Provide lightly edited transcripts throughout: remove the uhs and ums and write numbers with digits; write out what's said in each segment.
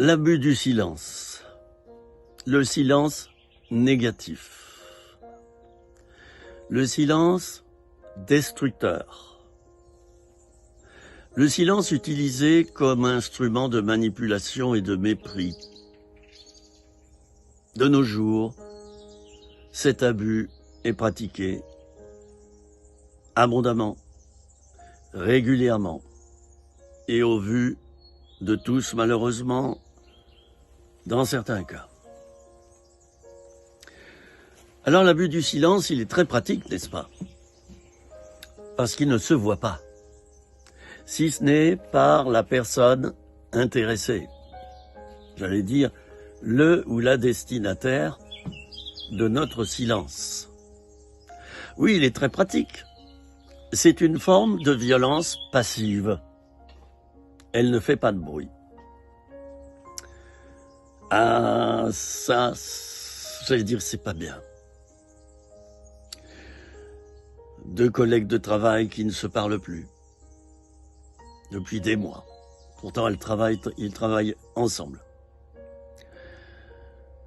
L'abus du silence. Le silence négatif. Le silence destructeur. Le silence utilisé comme instrument de manipulation et de mépris. De nos jours, cet abus est pratiqué abondamment, régulièrement, et au vu de tous, malheureusement, dans certains cas. Alors l'abus du silence, il est très pratique, n'est-ce pas? Parce qu'il ne se voit pas, si ce n'est par la personne intéressée. J'allais dire, le ou la destinataire de notre silence. Oui, il est très pratique. C'est une forme de violence passive. Elle ne fait pas de bruit. Ah, ça, j'allais dire, c'est pas bien. Deux collègues de travail qui ne se parlent plus depuis des mois. Pourtant, ils travaillent ensemble.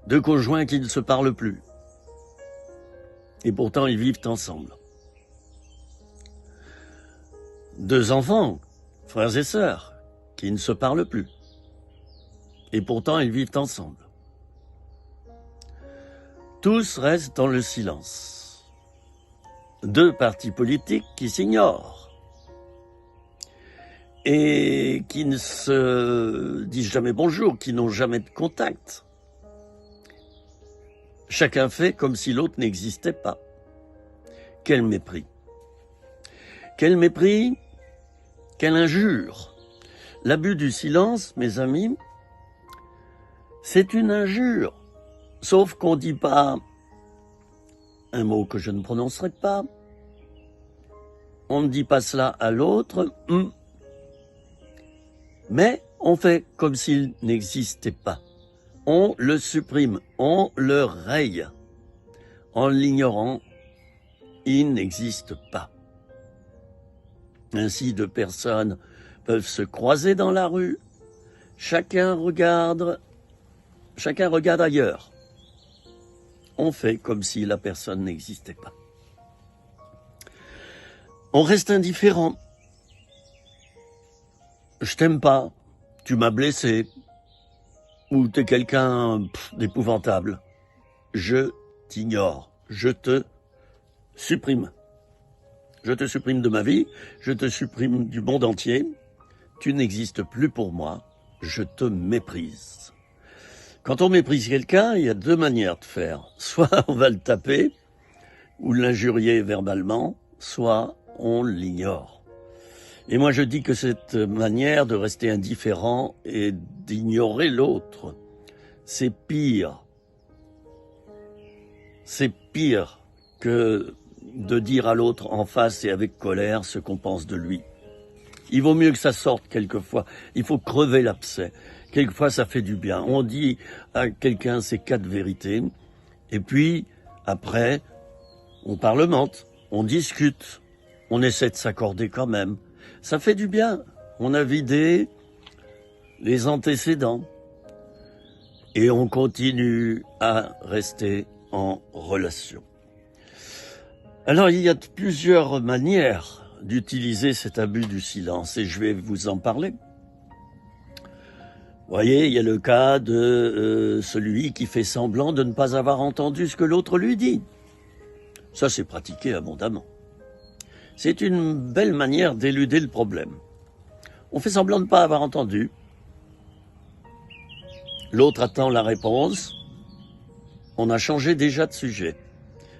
Deux conjoints qui ne se parlent plus. Et pourtant, ils vivent ensemble. Deux enfants, frères et sœurs, qui ne se parlent plus. Et pourtant, ils vivent ensemble. Tous restent dans le silence. Deux partis politiques qui s'ignorent et qui ne se disent jamais bonjour, qui n'ont jamais de contact. Chacun fait comme si l'autre n'existait pas. Quel mépris! Quel mépris! Quelle injure! L'abus du silence, mes amis, c'est une injure. Sauf qu'on ne dit pas un mot que je ne prononcerai pas. On ne dit pas cela à l'autre. Mais on fait comme s'il n'existait pas. On le supprime, on le raye. En l'ignorant, il n'existe pas. Ainsi, deux personnes peuvent se croiser dans la rue. Chacun regarde ailleurs. On fait comme si la personne n'existait pas. On reste indifférent. Je t'aime pas, tu m'as blessé, ou t'es quelqu'un d'épouvantable. Je t'ignore, je te supprime. Je te supprime de ma vie, je te supprime du monde entier. Tu n'existes plus pour moi, je te méprise. Quand on méprise quelqu'un, il y a deux manières de faire. Soit on va le taper, ou l'injurier verbalement, soit on l'ignore. Et moi je dis que cette manière de rester indifférent et d'ignorer l'autre, c'est pire. C'est pire que de dire à l'autre en face et avec colère ce qu'on pense de lui. Il vaut mieux que ça sorte quelquefois. Il faut crever l'abcès. Quelquefois, ça fait du bien. On dit à quelqu'un ses quatre vérités. Et puis, après, on parlemente, on discute. On essaie de s'accorder quand même. Ça fait du bien. On a vidé les antécédents. Et on continue à rester en relation. Alors, il y a plusieurs manières d'utiliser cet abus du silence, et je vais vous en parler. Vous voyez, il y a le cas de celui qui fait semblant de ne pas avoir entendu ce que l'autre lui dit. Ça, c'est pratiqué abondamment. C'est une belle manière d'éluder le problème. On fait semblant de ne pas avoir entendu. L'autre attend la réponse. On a changé déjà de sujet.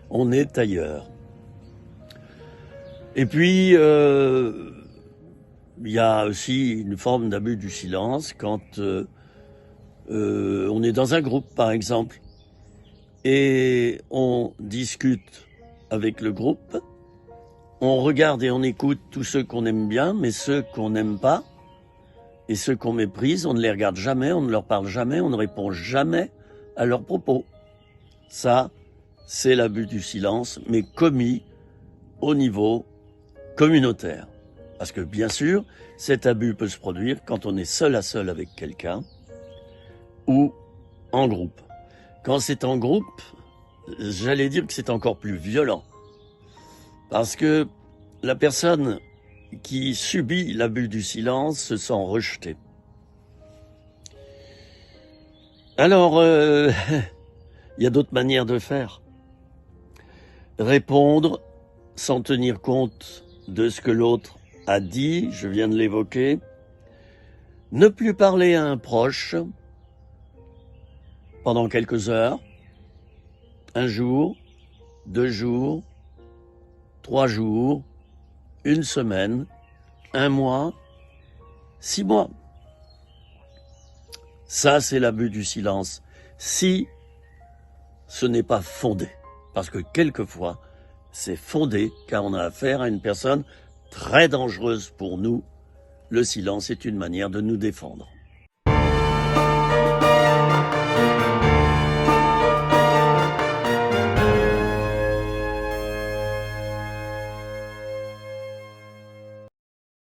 On est ailleurs. Et puis, il y a aussi une forme d'abus du silence quand on est dans un groupe, par exemple, et on discute avec le groupe, on regarde et on écoute tous ceux qu'on aime bien, mais ceux qu'on n'aime pas, et ceux qu'on méprise, on ne les regarde jamais, on ne leur parle jamais, on ne répond jamais à leurs propos. Ça, c'est l'abus du silence, mais commis au niveau communautaire. Parce que bien sûr, cet abus peut se produire quand on est seul à seul avec quelqu'un, ou en groupe. Quand c'est en groupe, j'allais dire que c'est encore plus violent. Parce que la personne qui subit l'abus du silence se sent rejetée. Alors, il y a d'autres manières de faire. Répondre sans tenir compte de ce que l'autre a dit, je viens de l'évoquer. Ne plus parler à un proche pendant quelques heures, un jour, 2 jours, 3 jours, 1 semaine, 1 mois, 6 mois. Ça, c'est l'abus du silence. Si ce n'est pas fondé. Parce que quelquefois, c'est fondé car on a affaire à une personne très dangereuse pour nous. Le silence est une manière de nous défendre.